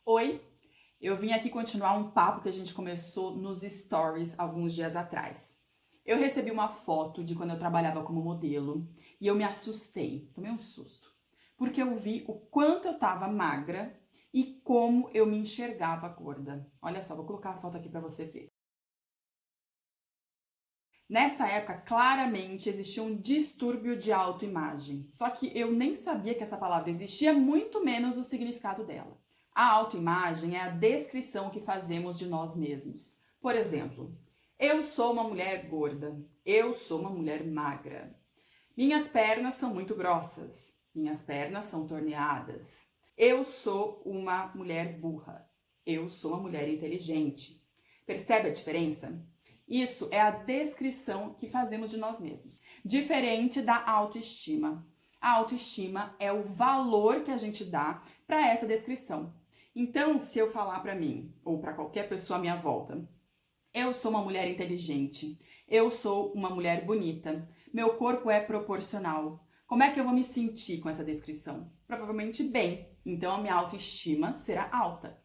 Oi, eu vim aqui continuar um papo que a gente começou nos stories alguns dias atrás. Eu recebi uma foto de quando eu trabalhava como modelo e eu me assustei, tomei um susto, porque eu vi o quanto eu tava magra e como eu me enxergava gorda. Olha só, vou colocar a foto aqui pra você ver. Nessa época, claramente existia um distúrbio de autoimagem. Só que eu nem sabia que essa palavra existia, muito menos o significado dela. A autoimagem é a descrição que fazemos de nós mesmos. Por exemplo, eu sou uma mulher gorda, eu sou uma mulher magra. Minhas pernas são muito grossas, minhas pernas são torneadas. Eu sou uma mulher burra, eu sou uma mulher inteligente. Percebe a diferença? Isso é a descrição que fazemos de nós mesmos, diferente da autoestima. A autoestima é o valor que a gente dá para essa descrição. Então, se eu falar para mim, ou para qualquer pessoa à minha volta, eu sou uma mulher inteligente, eu sou uma mulher bonita, meu corpo é proporcional. Como é que eu vou me sentir com essa descrição? Provavelmente bem, então a minha autoestima será alta.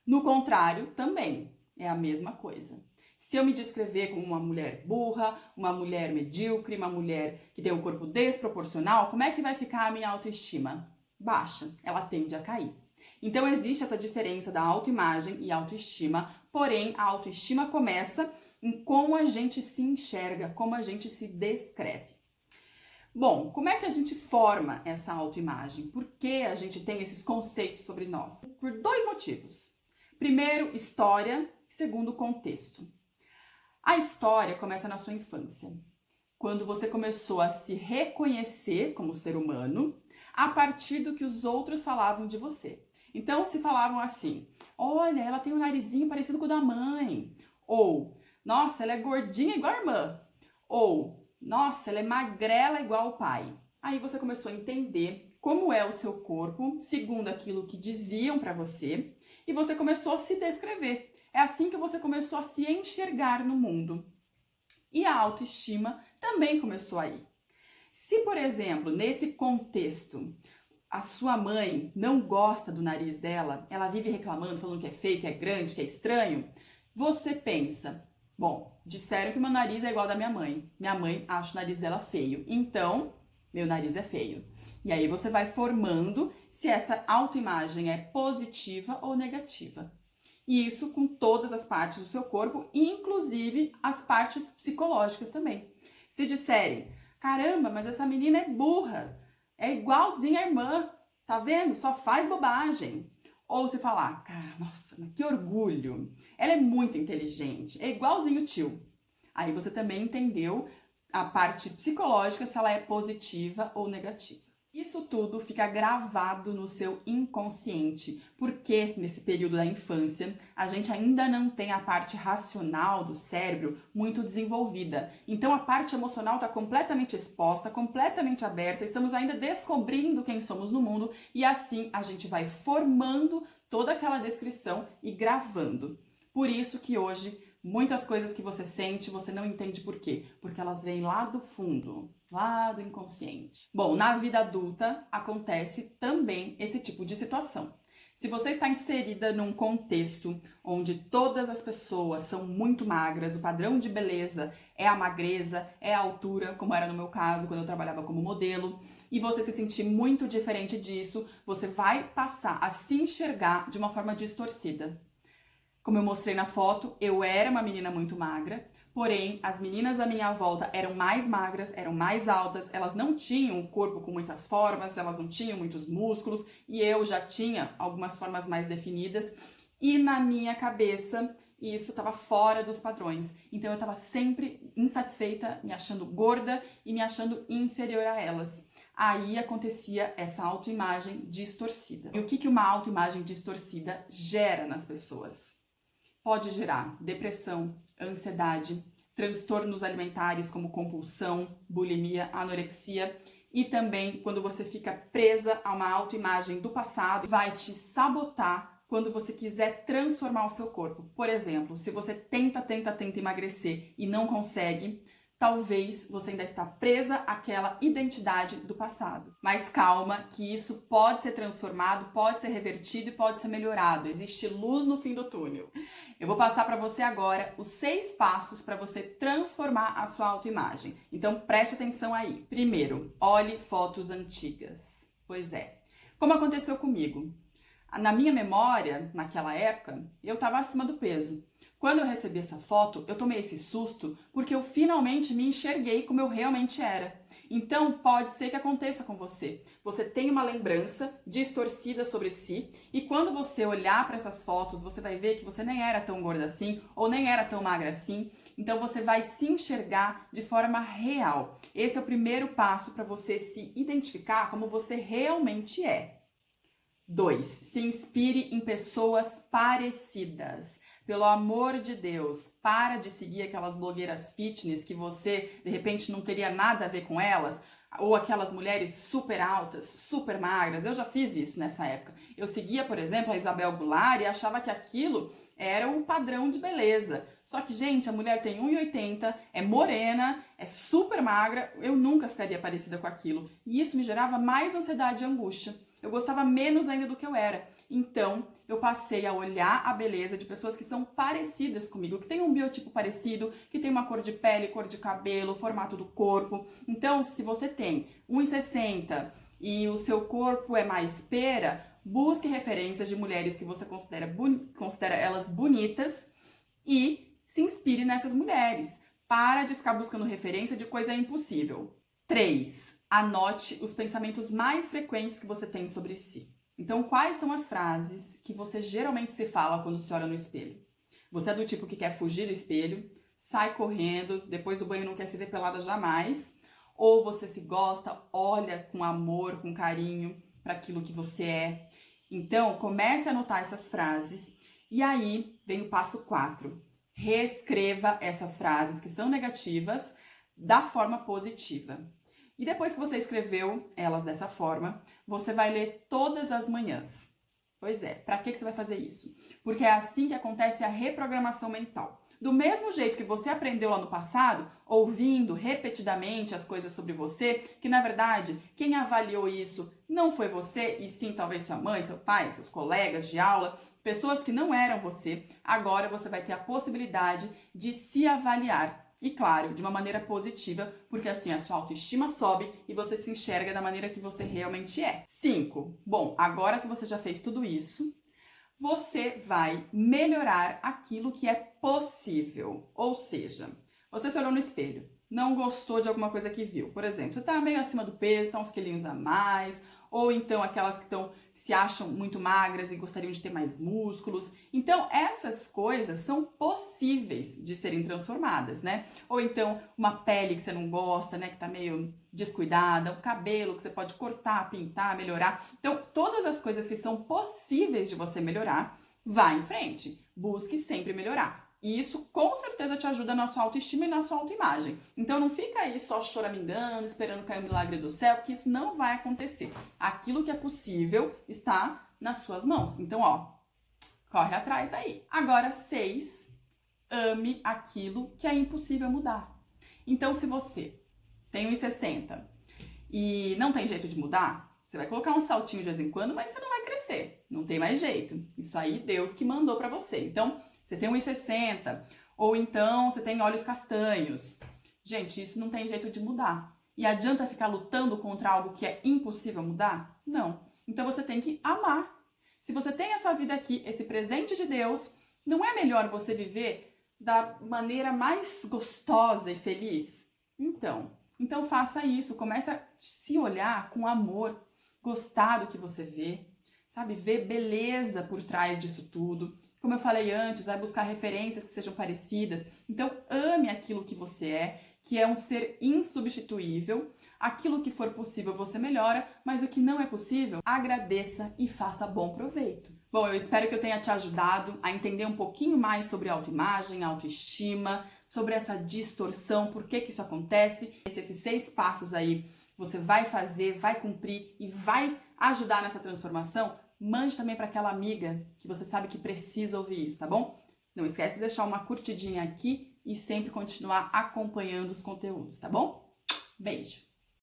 No contrário, também é a mesma coisa. Se eu me descrever como uma mulher burra, uma mulher medíocre, uma mulher que tem um corpo desproporcional, como é que vai ficar a minha autoestima? Baixa, ela tende a cair. Então existe essa diferença da autoimagem e autoestima, porém a autoestima começa em como a gente se enxerga, como a gente se descreve. Bom, como é que a gente forma essa autoimagem? Por que a gente tem esses conceitos sobre nós? Por dois motivos. Primeiro, história. Segundo, contexto. A história começa na sua infância, quando você começou a se reconhecer como ser humano a partir do que os outros falavam de você. Então, se falavam assim: olha, ela tem um narizinho parecido com o da mãe. Ou, nossa, ela é gordinha igual a irmã. Ou, nossa, ela é magrela igual o pai. Aí você começou a entender como é o seu corpo, segundo aquilo que diziam para você, e você começou a se descrever. É assim que você começou a se enxergar no mundo. E a autoestima também começou aí. Se, por exemplo, nesse contexto, a sua mãe não gosta do nariz dela, ela vive reclamando, falando que é feio, que é grande, que é estranho, você pensa: bom, disseram que meu nariz é igual ao da minha mãe. Minha mãe acha o nariz dela feio, então meu nariz é feio. E aí você vai formando se essa autoimagem é positiva ou negativa. E isso com todas as partes do seu corpo, inclusive as partes psicológicas também. Se disserem: caramba, mas essa menina é burra, é igualzinha a irmã, tá vendo? Só faz bobagem. Ou se falar: cara, nossa, mas que orgulho, ela é muito inteligente, é igualzinho o tio. Aí você também entendeu a parte psicológica, se ela é positiva ou negativa. Isso tudo fica gravado no seu inconsciente, porque nesse período da infância a gente ainda não tem a parte racional do cérebro muito desenvolvida. Então a parte emocional está completamente exposta, completamente aberta, estamos ainda descobrindo quem somos no mundo e assim a gente vai formando toda aquela descrição e gravando. Por isso que hoje muitas coisas que você sente, você não entende por quê, porque elas vêm lá do fundo, lá do inconsciente. Bom, na vida adulta acontece também esse tipo de situação. Se você está inserida num contexto onde todas as pessoas são muito magras, o padrão de beleza é a magreza, é a altura, como era no meu caso quando eu trabalhava como modelo, e você se sentir muito diferente disso, você vai passar a se enxergar de uma forma distorcida. Como eu mostrei na foto, eu era uma menina muito magra, porém as meninas à minha volta eram mais magras, eram mais altas, elas não tinham um corpo com muitas formas, elas não tinham muitos músculos e eu já tinha algumas formas mais definidas e na minha cabeça isso estava fora dos padrões. Então eu estava sempre insatisfeita, me achando gorda e me achando inferior a elas. Aí acontecia essa autoimagem distorcida. E o que uma autoimagem distorcida gera nas pessoas? Pode gerar depressão, ansiedade, transtornos alimentares como compulsão, bulimia, anorexia e também quando você fica presa a uma autoimagem do passado, vai te sabotar quando você quiser transformar o seu corpo. Por exemplo, se você tenta emagrecer e não consegue, talvez você ainda está presa àquela identidade do passado. Mas calma, que isso pode ser transformado, pode ser revertido e pode ser melhorado. Existe luz no fim do túnel. Eu vou passar para você agora os 6 passos para você transformar a sua autoimagem. Então preste atenção aí. Primeiro, olhe fotos antigas. Pois é. Como aconteceu comigo? Na minha memória, naquela época, eu estava acima do peso. Quando eu recebi essa foto, eu tomei esse susto porque eu finalmente me enxerguei como eu realmente era. Então, pode ser que aconteça com você. Você tem uma lembrança distorcida sobre si e quando você olhar para essas fotos, você vai ver que você nem era tão gorda assim ou nem era tão magra assim. Então, você vai se enxergar de forma real. Esse é o primeiro passo para você se identificar como você realmente é. 2. Se inspire em pessoas parecidas. Pelo amor de Deus, para de seguir aquelas blogueiras fitness que você, de repente, não teria nada a ver com elas, ou aquelas mulheres super altas, super magras. Eu já fiz isso nessa época. Eu seguia, por exemplo, a Isabel Goulart e achava que aquilo era o padrão de beleza. Só que, gente, a mulher tem 1,80, é morena, é super magra, eu nunca ficaria parecida com aquilo. E isso me gerava mais ansiedade e angústia. Eu gostava menos ainda do que eu era. Então, eu passei a olhar a beleza de pessoas que são parecidas comigo, que têm um biotipo parecido, que tem uma cor de pele, cor de cabelo, formato do corpo. Então, se você tem 1,60 e o seu corpo é mais pera, busque referências de mulheres que você considera elas bonitas e se inspire nessas mulheres. Para de ficar buscando referência de coisa impossível. 3. Anote os pensamentos mais frequentes que você tem sobre si. Então, quais são as frases que você geralmente se fala quando se olha no espelho? Você é do tipo que quer fugir do espelho, sai correndo, depois do banho não quer se ver pelada jamais? Ou você se gosta, olha com amor, com carinho para aquilo que você é? Então, comece a anotar essas frases e aí vem o passo 4. Reescreva essas frases que são negativas da forma positiva. E depois que você escreveu elas dessa forma, você vai ler todas as manhãs. Pois é, para que você vai fazer isso? Porque é assim que acontece a reprogramação mental. Do mesmo jeito que você aprendeu lá no passado, ouvindo repetidamente as coisas sobre você, que na verdade quem avaliou isso não foi você, e sim talvez sua mãe, seu pai, seus colegas de aula, pessoas que não eram você, agora você vai ter a possibilidade de se avaliar. E claro, de uma maneira positiva, porque assim a sua autoestima sobe e você se enxerga da maneira que você realmente é. 5. Bom, agora que você já fez tudo isso, você vai melhorar aquilo que é possível. Ou seja, você se olhou no espelho, não gostou de alguma coisa que viu. Por exemplo, você tá meio acima do peso, tá uns quilinhos a mais, ou então aquelas que se acham muito magras e gostariam de ter mais músculos. Então, essas coisas são possíveis de serem transformadas, né? Ou então, uma pele que você não gosta, né? Que tá meio descuidada, um cabelo que você pode cortar, pintar, melhorar. Então, todas as coisas que são possíveis de você melhorar, vá em frente. Busque sempre melhorar. E isso com certeza te ajuda na sua autoestima e na sua autoimagem. Então não fica aí só choramingando, esperando cair um milagre do céu, que isso não vai acontecer. Aquilo que é possível está nas suas mãos. Então, corre atrás aí. Agora, 6, ame aquilo que é impossível mudar. Então, se você tem 1,60 e não tem jeito de mudar, você vai colocar um saltinho de vez em quando, mas você não vai crescer. Não tem mais jeito. Isso aí Deus que mandou pra você. Então, você tem 1,60 ou então você tem olhos castanhos. Gente, isso não tem jeito de mudar. E adianta ficar lutando contra algo que é impossível mudar? Não. Então você tem que amar. Se você tem essa vida aqui, esse presente de Deus, não é melhor você viver da maneira mais gostosa e feliz? Então faça isso. Comece a se olhar com amor, gostar do que você vê, sabe? Ver beleza por trás disso tudo. Como eu falei antes, vai buscar referências que sejam parecidas. Então, ame aquilo que você é, que é um ser insubstituível. Aquilo que for possível você melhora, mas o que não é possível, agradeça e faça bom proveito. Bom, eu espero que eu tenha te ajudado a entender um pouquinho mais sobre autoimagem, autoestima, sobre essa distorção, por que isso acontece. Esses 6 passos aí você vai fazer, vai cumprir e vai ajudar nessa transformação. Mande também para aquela amiga que você sabe que precisa ouvir isso, tá bom? Não esquece de deixar uma curtidinha aqui e sempre continuar acompanhando os conteúdos, tá bom? Beijo!